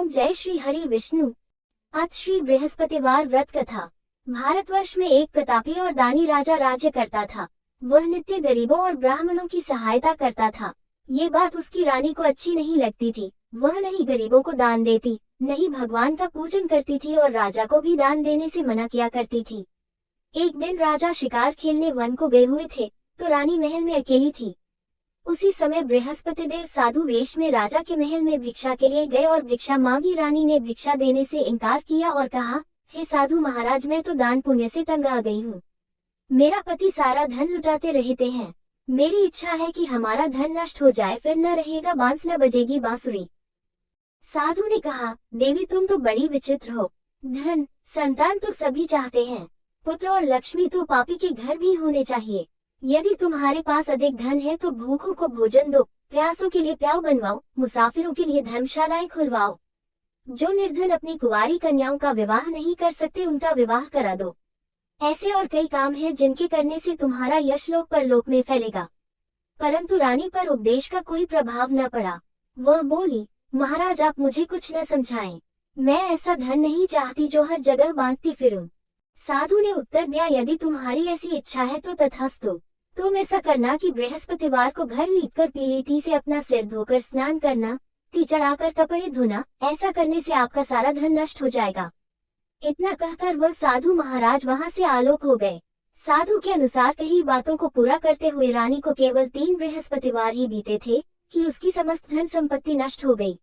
ओम जय श्री हरि विष्णु। आज श्री बृहस्पतिवार व्रत कथा। भारतवर्ष में एक प्रतापी और दानी राजा राज्य करता था। वह नित्य गरीबों और ब्राह्मणों की सहायता करता था। ये बात उसकी रानी को अच्छी नहीं लगती थी। वह नहीं गरीबों को दान देती, नहीं भगवान का पूजन करती थी और राजा को भी दान देने से मना किया करती थी। एक दिन राजा शिकार खेलने वन को गए हुए थे, तो रानी महल में अकेली थी। उसी समय बृहस्पति देव साधु वेश में राजा के महल में भिक्षा के लिए गए और भिक्षा मांगी। रानी ने भिक्षा देने से इनकार किया और कहा, हे साधु महाराज, मैं तो दान पुण्य से तंग आ गई हूँ। मेरा पति सारा धन लुटाते रहते हैं। मेरी इच्छा है कि हमारा धन नष्ट हो जाए, फिर न रहेगा बांस न बजेगी बांसुरी। साधु ने कहा, देवी तुम तो बड़ी विचित्र हो। धन संतान तो सभी चाहते हैं, पुत्र और लक्ष्मी तो पापी के घर भी होने चाहिए। यदि तुम्हारे पास अधिक धन है तो भूखों को भोजन दो, प्यासों के लिए प्याऊ बनवाओ, मुसाफिरों के लिए धर्मशालाएं खुलवाओ। जो निर्धन अपनी कुंवारी कन्याओं का विवाह नहीं कर सकते उनका विवाह करा दो। ऐसे और कई काम हैं जिनके करने से तुम्हारा यश लोक परलोक में फैलेगा। परंतु रानी पर उपदेश का कोई प्रभाव न पड़ा। वह बोली, महाराज आप मुझे कुछ न समझाएं। मैं ऐसा धन नहीं चाहती जो हर जगह बांटती फिरूं। साधु ने उत्तर दिया, यदि तुम्हारी ऐसी इच्छा है तो तथास्तु। तुम ऐसा करना कि बृहस्पतिवार को घर लीपकर पीली ती से अपना सिर धोकर स्नान करना, ती चढ़ाकर कपड़े धोना। ऐसा करने से आपका सारा धन नष्ट हो जाएगा। इतना कहकर वह साधु महाराज वहां से आलोक हो गए। साधु के अनुसार कही बातों को पूरा करते हुए रानी को केवल 3 बृहस्पतिवार ही बीते थे कि उसकी समस्त धन संपत्ति नष्ट हो गई।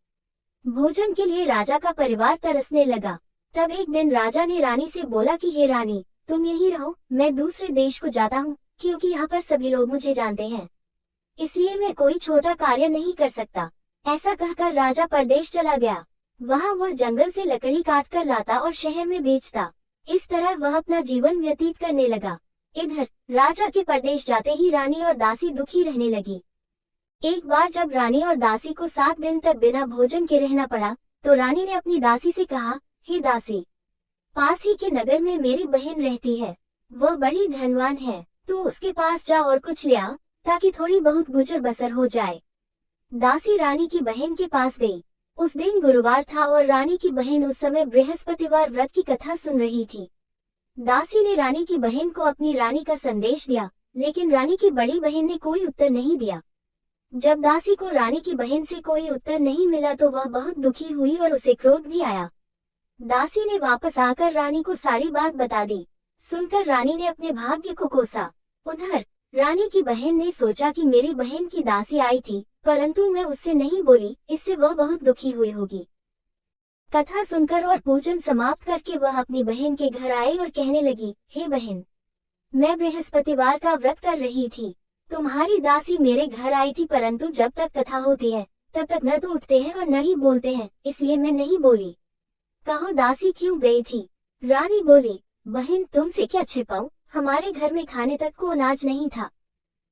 भोजन के लिए राजा का परिवार तरसने लगा। तब एक दिन राजा ने रानी से बोला कि हे रानी, तुम यहीं रहो, मैं दूसरे देश को जाता हूँ, क्योंकि यहाँ पर सभी लोग मुझे जानते हैं, इसलिए मैं कोई छोटा कार्य नहीं कर सकता। ऐसा कहकर राजा परदेश चला गया। वहाँ वह जंगल से लकड़ी काट कर लाता और शहर में बेचता। इस तरह वह अपना जीवन व्यतीत करने लगा। इधर राजा के परदेश जाते ही रानी और दासी दुखी रहने लगी। एक बार जब रानी और दासी को 7 दिन तक बिना भोजन के रहना पड़ा, तो रानी ने अपनी दासी से कहा, हे दासी, पास ही के नगर में मेरी बहन रहती है, वह बड़ी धनवान है, तू उसके पास जा और कुछ ले आ, ताकि थोड़ी बहुत गुजर बसर हो जाए। दासी रानी की बहन के पास गई। उस दिन गुरुवार था और रानी की बहन उस समय बृहस्पतिवार व्रत की कथा सुन रही थी। दासी ने रानी की बहन को अपनी रानी का संदेश दिया, लेकिन रानी की बड़ी बहन ने कोई उत्तर नहीं दिया। जब दासी को रानी की बहन से कोई उत्तर नहीं मिला तो वह बहुत दुखी हुई और उसे क्रोध भी आया। दासी ने वापस आकर रानी को सारी बात बता दी। सुनकर रानी ने अपने भाग्य को कोसा। उधर रानी की बहन ने सोचा कि मेरी बहन की दासी आई थी, परंतु मैं उससे नहीं बोली, इससे वह बहुत दुखी हुई होगी। कथा सुनकर और पूजन समाप्त करके वह अपनी बहन के घर आई और कहने लगी, हे बहन, मैं बृहस्पतिवार का व्रत कर रही थी। तुम्हारी दासी मेरे घर आई थी, परंतु जब तक कथा होती है तब तक न तो उठते हैं और न ही बोलते हैं, इसलिए मैं नहीं बोली। कहो दासी क्यों गई थी? रानी बोली, बहन तुमसे क्या छिपाऊं, हमारे घर में खाने तक को अनाज नहीं था।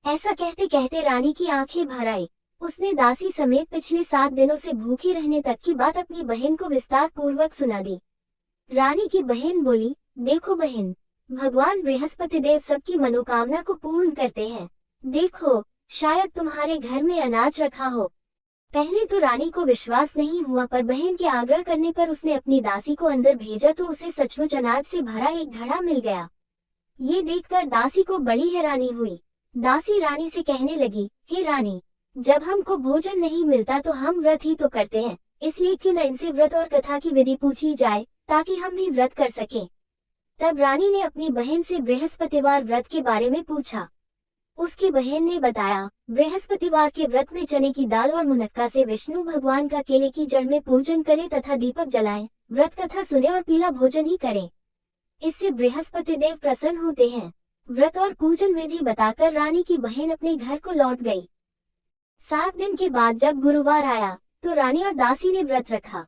ऐसा कहते कहते रानी की आंखें भर आई। उसने दासी समेत पिछले 7 दिनों से भूखे रहने तक की बात अपनी बहन को विस्तार पूर्वक सुना दी। रानी की बहन बोली, देखो बहन, भगवान बृहस्पति देव सबकी मनोकामना को पूर्ण करते हैं। देखो, शायद तुम्हारे घर में अनाज रखा हो। पहले तो रानी को विश्वास नहीं हुआ, पर बहन के आग्रह करने पर उसने अपनी दासी को अंदर भेजा तो उसे सचमुच अनाज से भरा एक घड़ा मिल गया। ये देखकर दासी को बड़ी हैरानी हुई। दासी रानी से कहने लगी, हे रानी, जब हमको भोजन नहीं मिलता तो हम व्रत ही तो करते हैं, इसलिए क्यों न इनसे व्रत और कथा की विधि पूछी जाए, ताकि हम भी व्रत कर सकें। तब रानी ने अपनी बहन से बृहस्पतिवार व्रत के बारे में पूछा। उसकी बहन ने बताया, बृहस्पतिवार के व्रत में चने की दाल और मुनक्का से विष्णु भगवान का केले की जड़ में पूजन करें तथा दीपक जलाएं, व्रत कथा सुने और पीला भोजन ही करें। इससे बृहस्पति देव प्रसन्न होते हैं। व्रत और पूजन विधि बताकर रानी की बहन अपने घर को लौट गई। 7 दिन के बाद जब गुरुवार आया तो रानी और दासी ने व्रत रखा।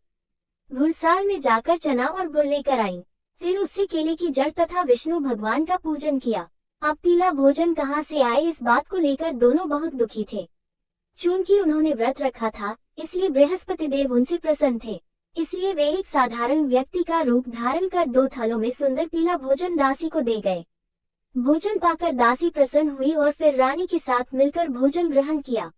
गुड़साल में जाकर चना और गुड़ लेकर आई, फिर उससे केले की जड़ तथा विष्णु भगवान का पूजन किया। अब पीला भोजन कहाँ से आए, इस बात को लेकर दोनों बहुत दुखी थे। चूंकि उन्होंने व्रत रखा था, इसलिए बृहस्पति देव उनसे प्रसन्न थे। इसलिए वे एक साधारण व्यक्ति का रूप धारण कर 2 थालों में सुंदर पीला भोजन दासी को दे गए। भोजन पाकर दासी प्रसन्न हुई और फिर रानी के साथ मिलकर भोजन ग्रहण किया।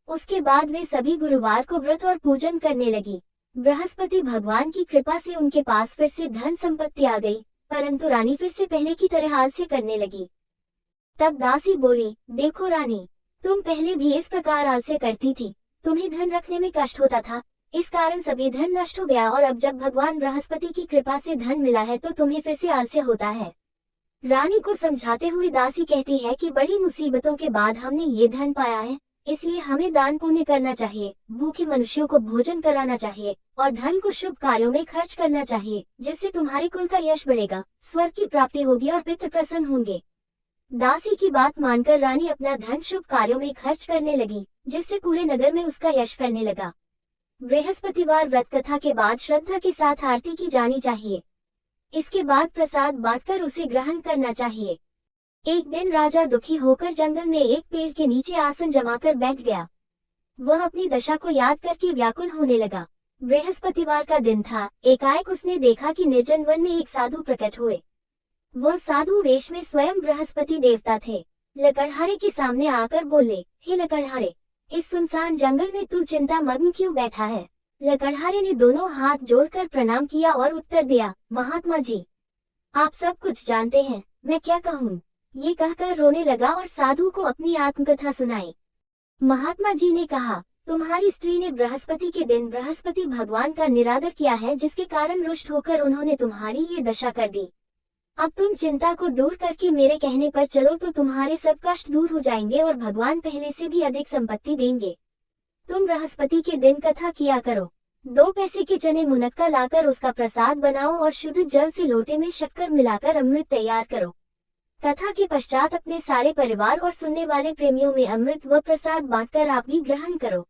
उसके बाद वे सभी गुरुवार को व्रत और पूजन करने लगी। बृहस्पति भगवान की कृपा से उनके पास फिर से धन संपत्ति आ गई, परंतु रानी फिर से पहले की तरह आलस्य करने लगी। तब दासी बोली, देखो रानी, तुम पहले भी इस प्रकार आलस्य करती थी, तुम्हें धन रखने में कष्ट होता था, इस कारण सभी धन नष्ट हो गया, और अब जब भगवान बृहस्पति की कृपा से धन मिला है तो तुम्हें फिर से आलस्य होता है। रानी को समझाते हुए दासी कहती है कि बड़ी मुसीबतों के बाद हमने ये धन पाया है, इसलिए हमें दान पुण्य करना चाहिए, भूखे मनुष्यों को भोजन कराना चाहिए और धन को शुभ कार्यों में खर्च करना चाहिए, जिससे तुम्हारे कुल का यश बढ़ेगा, स्वर्ग की प्राप्ति होगी और पितृ प्रसन्न होंगे। दासी की बात मानकर रानी अपना धन शुभ कार्यों में खर्च करने लगी, जिससे पूरे नगर में उसका यश फैलने लगा। बृहस्पतिवार व्रत कथा के बाद श्रद्धा के साथ आरती की जानी चाहिए। इसके बाद प्रसाद बांटकर उसे ग्रहण करना चाहिए। एक दिन राजा दुखी होकर जंगल में एक पेड़ के नीचे आसन जमाकर बैठ गया। वह अपनी दशा को याद करके व्याकुल होने लगा। बृहस्पतिवार का दिन था। एकाएक उसने देखा कि निर्जन वन में एक साधु प्रकट हुए। वह साधु वेश में स्वयं बृहस्पति देवता थे। लकड़हारे के सामने आकर बोले, हे लकड़हारे, इस सुनसान जंगल में तू चिंता मग्न क्यों बैठा है? लकड़हारे ने दोनों हाथ जोड़कर प्रणाम किया और उत्तर दिया, महात्मा जी, आप सब कुछ जानते हैं, मैं क्या कहूँ? ये कहकर रोने लगा और साधु को अपनी आत्मकथा सुनाई। महात्मा जी ने कहा, तुम्हारी स्त्री ने बृहस्पति के दिन बृहस्पति भगवान का निरादर किया है, जिसके कारण रुष्ट होकर उन्होंने तुम्हारी ये दशा कर दी। अब तुम चिंता को दूर करके मेरे कहने पर चलो तो तुम्हारे सब कष्ट दूर हो जाएंगे और भगवान पहले से भी अधिक संपत्ति देंगे। तुम बृहस्पति के दिन कथा किया करो। 2 पैसे के चने मुनक्का लाकर उसका प्रसाद बनाओ और शुद्ध जल से लोटे में शक्कर मिलाकर अमृत तैयार करो। कथा के पश्चात अपने सारे परिवार और सुनने वाले प्रेमियों में अमृत व प्रसाद बांटकर आप भी ग्रहण करो।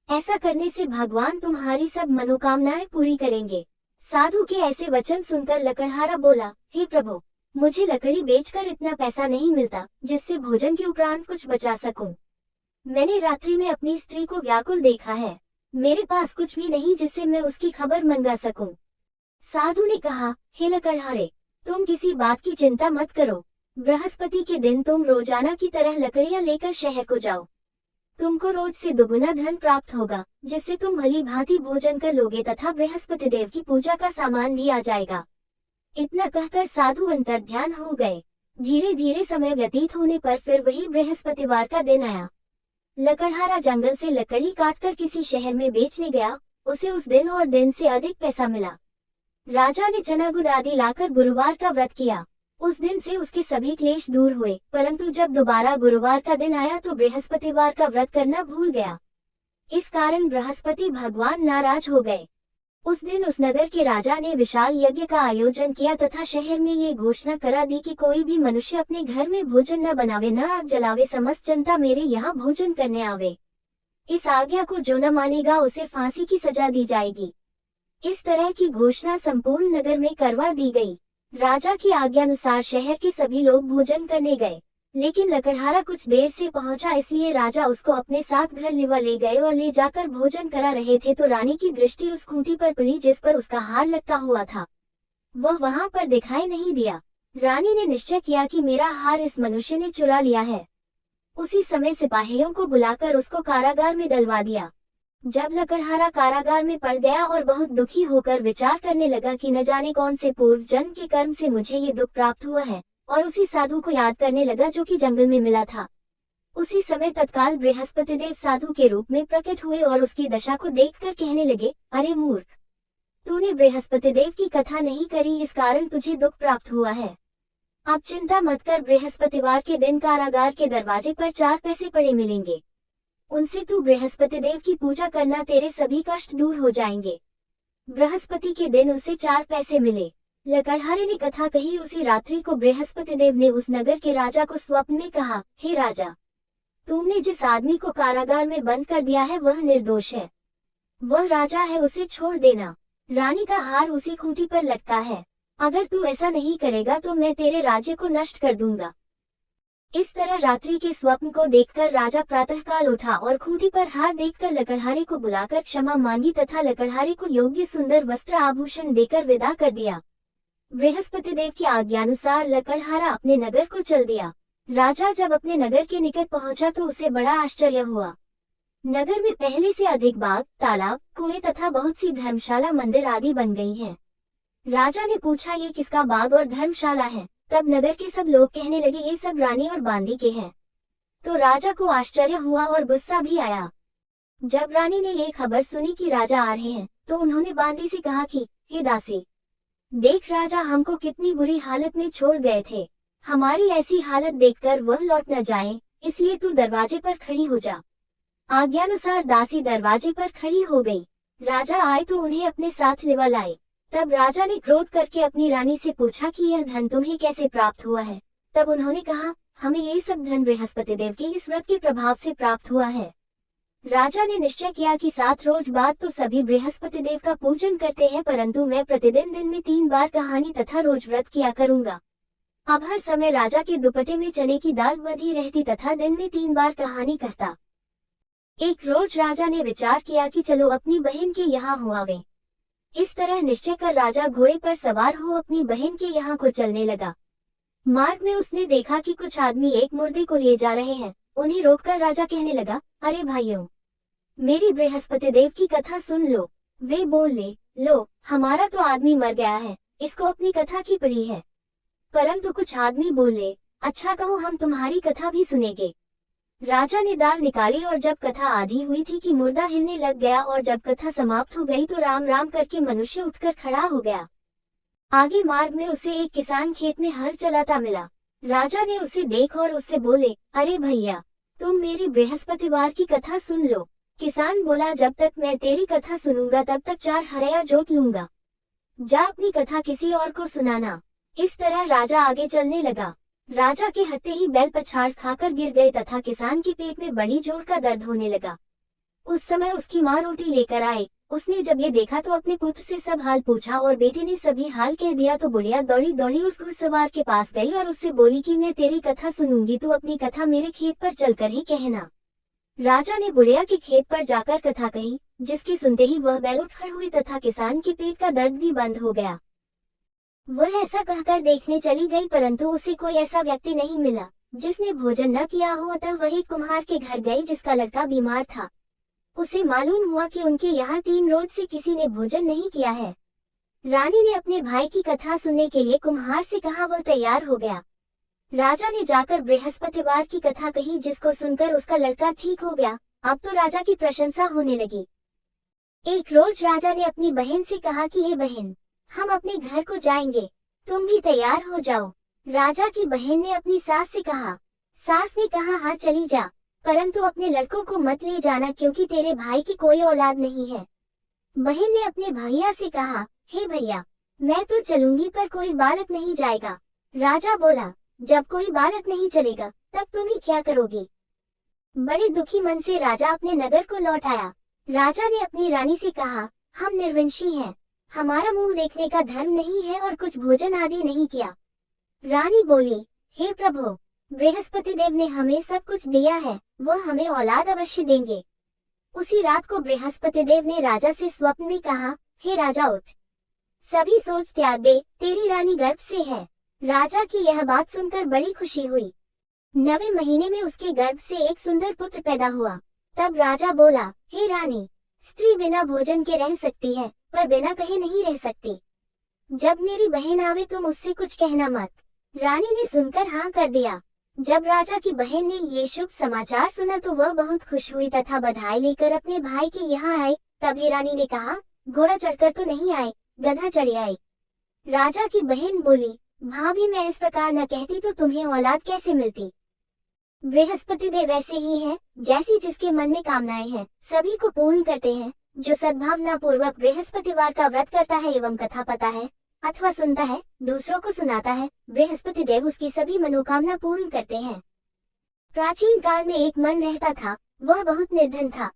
ऐसा करने से भगवान तुम्हारी सब मनोकामनाएं पूरी करेंगे। साधु के ऐसे वचन सुनकर लकड़हारा बोला, हे प्रभु, मुझे लकड़ी बेचकर इतना पैसा नहीं मिलता जिससे भोजन के उपरांत कुछ बचा सकूं। मैंने रात्रि में अपनी स्त्री को व्याकुल देखा है, मेरे पास कुछ भी नहीं जिससे मैं उसकी खबर मंगा सकूं। साधु ने कहा, हे लकड़हारे, तुम किसी बात की चिंता मत करो। बृहस्पति के दिन तुम रोजाना की तरह लकड़ियां लेकर शहर को जाओ। तुमको रोज से दुगुना धन प्राप्त होगा, जिससे तुम भली भांति भोजन कर लोगे तथा बृहस्पति देव की पूजा का सामान भी आ जाएगा। इतना कहकर साधु अंतर्ध्यान हो गए। धीरे धीरे समय व्यतीत होने पर फिर वही बृहस्पतिवार का दिन आया। लकड़हारा जंगल से लकड़ी काटकर किसी शहर में बेचने गया। उसे उस दिन और दिन से अधिक पैसा मिला। राजा ने चना गुड़ आदि लाकर गुरुवार का व्रत किया। उस दिन से उसके सभी क्लेश दूर हुए, परंतु जब दोबारा गुरुवार का दिन आया तो बृहस्पतिवार का व्रत करना भूल गया। इस कारण बृहस्पति भगवान नाराज हो गए। उस दिन उस नगर के राजा ने विशाल यज्ञ का आयोजन किया तथा शहर में ये घोषणा करा दी कि कोई भी मनुष्य अपने घर में भोजन न बनावे, न आग जलावे, समस्त जनता मेरे यहाँ भोजन करने आवे। इस आज्ञा को जो न मानेगा उसे फांसी की सजा दी जाएगी। इस तरह की घोषणा संपूर्ण नगर में करवा दी गई। राजा की आज्ञानुसार शहर के सभी लोग भोजन करने गए, लेकिन लकड़हारा कुछ देर से पहुंचा, इसलिए राजा उसको अपने साथ घर ले गए और ले जाकर भोजन करा रहे थे तो रानी की दृष्टि उस खूंटी पर पड़ी जिस पर उसका हार लटका हुआ था। वह वहां पर दिखाई नहीं दिया। रानी ने निश्चय किया कि मेरा हार इस मनुष्य ने चुरा लिया है। उसी समय सिपाहियों को बुलाकर उसको कारागार में डलवा दिया। जब लकड़हारा कारागार में पड़ गया और बहुत दुखी होकर विचार करने लगा कि न जाने कौन से पूर्व जन्म के कर्म से मुझे ये दुख प्राप्त हुआ है, और उसी साधु को याद करने लगा जो कि जंगल में मिला था। उसी समय तत्काल बृहस्पति देव साधु के रूप में प्रकट हुए और उसकी दशा को देखकर कहने लगे, अरे मूर्ख, तूने बृहस्पति देव की कथा नहीं करी, इस कारण तुझे दुख प्राप्त हुआ है। अब चिंता मत कर, बृहस्पतिवार के दिन कारागार के दरवाजे पर 4 पैसे पड़े मिलेंगे। उनसे तू बृहस्पति देव की पूजा करना, तेरे सभी कष्ट दूर हो जाएंगे। बृहस्पति के दिन उसे 4 पैसे मिले। लकड़हारे ने कथा कही। उसी रात्रि को बृहस्पति देव ने उस नगर के राजा को स्वप्न में कहा, हे राजा, तुमने जिस आदमी को कारागार में बंद कर दिया है वह निर्दोष है। वह राजा है, उसे छोड़ देना। रानी का हार उसी खूंटी पर लटका है। अगर तू ऐसा नहीं करेगा तो मैं तेरे राज्य को नष्ट कर दूंगा। इस तरह रात्रि के स्वप्न को देखकर राजा प्रातःकाल उठा और खूंटी पर हार देखकर लकड़हारे को बुलाकर क्षमा मांगी तथा लकड़हारे को योग्य सुंदर वस्त्र आभूषण देकर विदा कर दिया। बृहस्पति देव की आज्ञानुसार लकड़हारा अपने नगर को चल दिया। राजा जब अपने नगर के निकट पहुंचा तो उसे बड़ा आश्चर्य हुआ। नगर में पहले से अधिक बाग, तालाब, कुएं तथा बहुत सी धर्मशाला, मंदिर आदि बन गई हैं। राजा ने पूछा, ये किसका बाग और धर्मशाला है? तब नगर के सब लोग कहने लगे, ये सब रानी और बांदी के हैं। तो राजा को आश्चर्य हुआ और गुस्सा भी आया। जब रानी ने ये खबर सुनी कि राजा आ रहे हैं, तो उन्होंने बांदी से कहा कि हे दासी, देख राजा हमको कितनी बुरी हालत में छोड़ गए थे। हमारी ऐसी हालत देखकर वह लौट न जाए, इसलिए तू दरवाजे पर खड़ी हो जा। आज्ञानुसार दासी दरवाजे पर खड़ी हो गई। राजा आए तो उन्हें अपने साथ लिवा लाए। तब राजा ने क्रोध करके अपनी रानी से पूछा कि यह धन तुम्हें कैसे प्राप्त हुआ है? तब उन्होंने कहा, हमें ये सब धन बृहस्पति देव के इस व्रत के प्रभाव से प्राप्त हुआ है। राजा ने निश्चय किया कि 7 रोज बाद तो सभी बृहस्पति देव का पूजन करते हैं, परंतु मैं प्रतिदिन दिन में 3 बार कहानी तथा रोज व्रत किया करूंगा। अब हर समय राजा के दुपट्टे में चने की दाल बंधी रहती तथा दिन में 3 बार कहानी करता। एक रोज राजा ने विचार किया कि चलो अपनी बहन के यहाँ हो आवे। इस तरह निश्चय कर राजा घोड़े पर सवार हो अपनी बहन के यहाँ को चलने लगा। मार्ग में उसने देखा कि कुछ आदमी एक मुर्दे को ले जा रहे हैं। उन्हें रोककर राजा कहने लगा, अरे भाइयों, मेरी बृहस्पति देव की कथा सुन लो। वे बोले, लो, हमारा तो आदमी मर गया है, इसको अपनी कथा की पड़ी है। परंतु कुछ आदमी बोले, अच्छा कहो, हम तुम्हारी कथा भी सुनेंगे। राजा ने दाल निकाली और जब कथा आधी हुई थी कि मुर्दा हिलने लग गया, और जब कथा समाप्त हो गई तो राम राम करके मनुष्य उठकर खड़ा हो गया। आगे मार्ग में उसे एक किसान खेत में हल चलाता मिला। राजा ने उसे देख और उससे बोले, अरे भैया, तुम मेरी बृहस्पतिवार की कथा सुन लो। किसान बोला, जब तक मैं तेरी कथा सुनूंगा तब तक 4 हरया जोत लूंगा। जा अपनी कथा किसी और को सुनाना। इस तरह राजा आगे चलने लगा। राजा के हत्ते ही बैल पछाड़ खाकर गिर गए तथा किसान के पेट में बड़ी जोर का दर्द होने लगा। उस समय उसकी माँ रोटी लेकर आए। उसने जब ये देखा तो अपने पुत्र से सब हाल पूछा और बेटे ने सभी हाल कह दिया। तो बुढ़िया दौड़ी दौड़ी उस घुड़सवार के पास गई और उससे बोली कि मैं तेरी कथा सुनूंगी, तू अपनी कथा मेरे खेत पर चलकर ही कहना। राजा ने बुढ़िया के खेत पर जाकर कथा कही, जिसकी सुनते ही वह बैल उठ खड़ हुई तथा किसान के पेट का दर्द भी बंद हो गया। वह ऐसा कहकर देखने चली गई, परंतु उसे कोई ऐसा व्यक्ति नहीं मिला जिसने भोजन न किया हो। अतः वही कुम्हार के घर गई जिसका लड़का बीमार था। उसे मालूम हुआ कि उनके यहाँ 3 रोज से किसी ने भोजन नहीं किया है। रानी ने अपने भाई की कथा सुनने के लिए कुम्हार से कहा, वह तैयार हो गया। राजा ने जाकर बृहस्पतिवार की कथा कही, जिसको सुनकर उसका लड़का ठीक हो गया। अब तो राजा की प्रशंसा होने लगी। एक रोज राजा ने अपनी बहन से कहा कि हे बहन, हम अपने घर को जाएंगे, तुम भी तैयार हो जाओ। राजा की बहन ने अपनी सास से कहा। सास ने कहा, हाँ चली जा, परंतु अपने लड़कों को मत ले जाना, क्योंकि तेरे भाई की कोई औलाद नहीं है। बहन ने अपने भैया से कहा, हे भैया, मैं तो चलूंगी पर कोई बालक नहीं जाएगा। राजा बोला, जब कोई बालक नहीं चलेगा तब तुम ही क्या करोगी? बड़े दुखी मन से राजा अपने नगर को लौट आया। राजा ने अपनी रानी से कहा, हम निर्वंशी हैं, हमारा मुंह देखने का धर्म नहीं है और कुछ भोजन आदि नहीं किया। रानी बोली, हे प्रभु, बृहस्पति देव ने हमें सब कुछ दिया है, वह हमें औलाद अवश्य देंगे। उसी रात को बृहस्पति देव ने राजा से स्वप्न में कहा, हे राजा उठ, सभी सोच त्याग दे, तेरी रानी गर्भ से है। राजा की यह बात सुनकर बड़ी खुशी हुई। 9वें महीने में उसके गर्भ से एक सुंदर पुत्र पैदा हुआ। तब राजा बोला, हे रानी, स्त्री बिना भोजन के रह सकती है, पर बिना कहे नहीं रह सकती। जब मेरी बहन आवे तुम उससे कुछ कहना मत। रानी ने सुनकर हाँ कर दिया। जब राजा की बहन ने ये शुभ समाचार सुना तो वह बहुत खुश हुई तथा बधाई लेकर अपने भाई के यहाँ आई। तभी रानी ने कहा, घोड़ा चढ़कर तो नहीं आए, गधा चढ़े आए। राजा की बहन बोली, भाभी, मैं इस प्रकार न कहती तो तुम्हें औलाद कैसे मिलती? बृहस्पति देव ऐसे ही हैं, जैसी जिसके मन में कामनाएं हैं सभी को पूर्ण करते हैं। जो सद्भावना पूर्वक बृहस्पतिवार का व्रत करता है एवं कथा पता है अथवा सुनता है, दूसरों को सुनाता है, बृहस्पति देव उसकी सभी मनोकामना पूर्ण करते हैं। प्राचीन काल में एक मन रहता था, वह बहुत निर्धन था।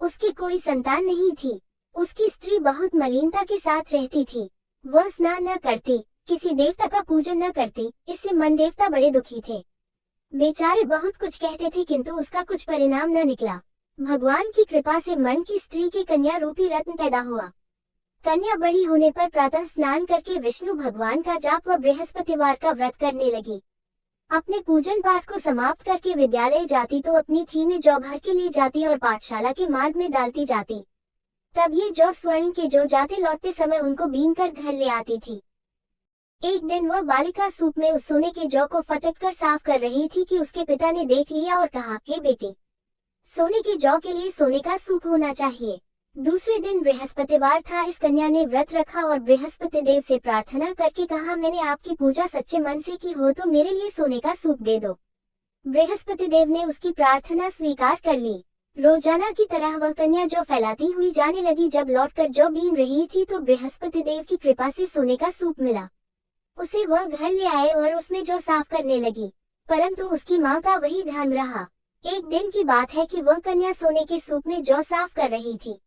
उसकी कोई संतान नहीं थी। उसकी स्त्री बहुत मलिनता के साथ रहती थी। वह स्नान न करती, किसी देवता का पूजन न करती। इससे मन देवता बड़े दुखी थे। बेचारे बहुत कुछ कहते थे किंतु उसका कुछ परिणाम न निकला। भगवान की कृपा से मन की स्त्री की कन्या रूपी रत्न पैदा हुआ। कन्या बड़ी होने पर प्रातः स्नान करके विष्णु भगवान का जाप व बृहस्पतिवार का व्रत करने लगी। अपने पूजन पाठ को समाप्त करके विद्यालय जाती तो अपनी थी में जौ भर के लिए जाती और पाठशाला के मार्ग में डालती जाती। तब ये जौ स्वर्ण के जो जाते लौटते समय उनको बीन कर घर ले आती थी। एक दिन वह बालिका सूप में उस सोने के जौ को फटक कर साफ कर रही थी कि उसके पिता ने देख लिया और कहा कि बेटी, सोने के जौ के लिए सोने का सूप होना चाहिए। दूसरे दिन बृहस्पतिवार था। इस कन्या ने व्रत रखा और बृहस्पति देव से प्रार्थना करके कहा, मैंने आपकी पूजा सच्चे मन से की हो तो मेरे लिए सोने का सूप दे दो। बृहस्पति देव ने उसकी प्रार्थना स्वीकार कर ली। रोजाना की तरह वह कन्या जौ फैलाती हुई जाने लगी। जब लौटकर जौ बीन रही थी तो बृहस्पति देव की कृपा से सोने का सूप मिला। उसे वह घर ले आए और उसमें जौ साफ करने लगी, परंतु उसकी माँ का वही ध्यान रहा। एक दिन की बात है कि वह कन्या सोने के सूप में जौ साफ कर रही थी।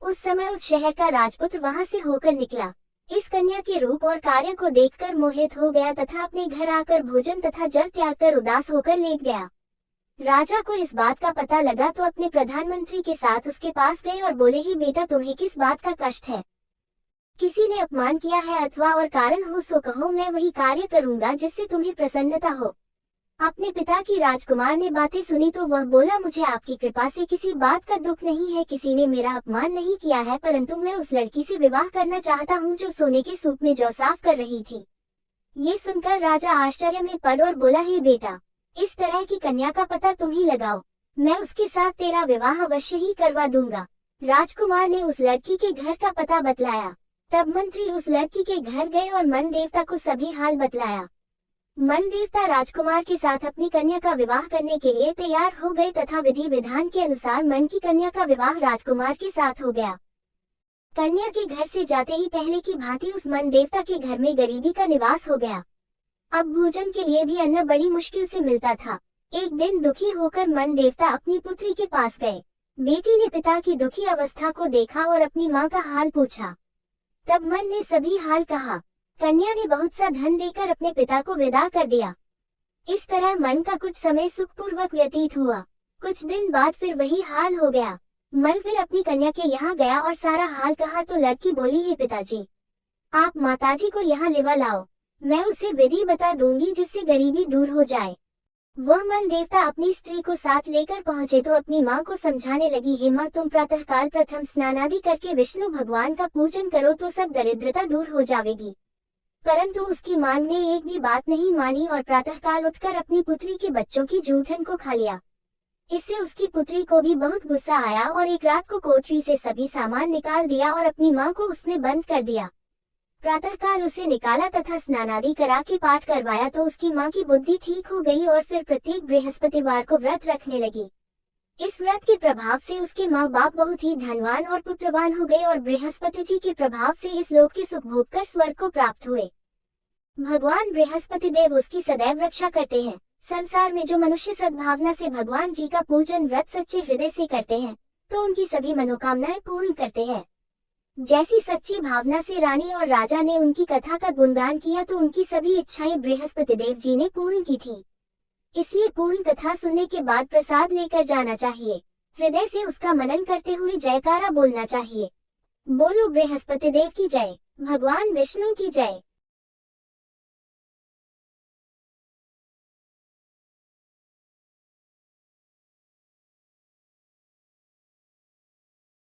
उस समय उस शहर का राजपुत्र वहां से होकर निकला। इस कन्या के रूप और कार्य को देखकर मोहित हो गया तथा अपने घर आकर भोजन तथा जल त्याग कर उदास होकर लेट गया। राजा को इस बात का पता लगा तो अपने प्रधानमंत्री के साथ उसके पास गए और बोले, ही बेटा, तुम्हें किस बात का कष्ट है? किसी ने अपमान किया है अथवा और कारण हो सो कहो, मैं वही कार्य करूंगा जिससे तुम्हें प्रसन्नता हो। अपने पिता की राजकुमार ने बातें सुनी तो वह बोला, मुझे आपकी कृपा से किसी बात का दुख नहीं है। किसी ने मेरा अपमान नहीं किया है, परंतु मैं उस लड़की से विवाह करना चाहता हूँ जो सोने के सूप में जौ साफ कर रही थी। ये सुनकर राजा आश्चर्य में पड़ और बोला, हे बेटा, इस तरह की कन्या का पता तुम ही लगाओ, मैं उसके साथ तेरा विवाह अवश्य ही करवा दूंगा। राजकुमार ने उस लड़की के घर का पता बतलाया। तब मंत्री उस लड़की के घर गए और मन देवता को सभी हाल बतलाया। मन देवता राजकुमार के साथ अपनी कन्या का विवाह करने के लिए तैयार हो गए तथा विधि विधान के अनुसार मन की कन्या का विवाह राजकुमार के साथ हो गया। कन्या के घर से जाते ही पहले की भांति उस मन देवता के घर में गरीबी का निवास हो गया। अब भोजन के लिए भी अन्न बड़ी मुश्किल से मिलता था। एक दिन दुखी होकर मन देवता अपनी पुत्री के पास गए। बेटी ने पिता की दुखी अवस्था को देखा और अपनी माँ का हाल पूछा। तब मन ने सभी हाल कहा। कन्या ने बहुत सा धन देकर अपने पिता को विदा कर दिया। इस तरह मन का कुछ समय सुखपूर्वक व्यतीत हुआ। कुछ दिन बाद फिर वही हाल हो गया। मन फिर अपनी कन्या के यहाँ गया और सारा हाल कहा तो लड़की बोली, हे पिताजी, आप माताजी को यहाँ लेवा लाओ, मैं उसे विधि बता दूंगी जिससे गरीबी दूर हो जाए। वह मन देवता अपनी स्त्री को साथ लेकर पहुँचे तो अपनी माँ को समझाने लगी, हे माँ, तुम प्रातःकाल प्रथम स्नान आदि करके विष्णु भगवान का पूजन करो तो सब दरिद्रता दूर हो जाएगी। परंतु उसकी माँ ने एक भी बात नहीं मानी और प्रातःकाल उठकर अपनी पुत्री के बच्चों की जूठन को खा लिया। इससे उसकी पुत्री को भी बहुत गुस्सा आया और एक रात को कोठरी से सभी सामान निकाल दिया और अपनी माँ को उसमें बंद कर दिया। प्रातःकाल उसे निकाला तथा स्नानादि करा के पाठ करवाया तो उसकी माँ की बुद्धि ठीक हो गई और फिर प्रत्येक बृहस्पतिवार को व्रत रखने लगी। इस व्रत के प्रभाव से उसके माँ बाप बहुत ही धनवान और पुत्रवान हो गए और बृहस्पति जी के प्रभाव से इस लोक के सुख भोग कर स्वर्ग को प्राप्त हुए। भगवान बृहस्पति देव उसकी सदैव रक्षा करते हैं। संसार में जो मनुष्य सद्भावना से भगवान जी का पूजन व्रत सच्चे हृदय से करते हैं तो उनकी सभी मनोकामनाएं पूर्ण करते हैं। जैसी सच्ची भावना से रानी और राजा ने उनकी कथा का गुणगान किया तो उनकी सभी इच्छाएं बृहस्पति देव जी ने पूर्ण की थी। इसलिए पूर्ण कथा सुनने के बाद प्रसाद लेकर जाना चाहिए। हृदय से उसका मनन करते हुए जयकारा बोलना चाहिए। बोलो बृहस्पति देव की जय, भगवान विष्णु की जय।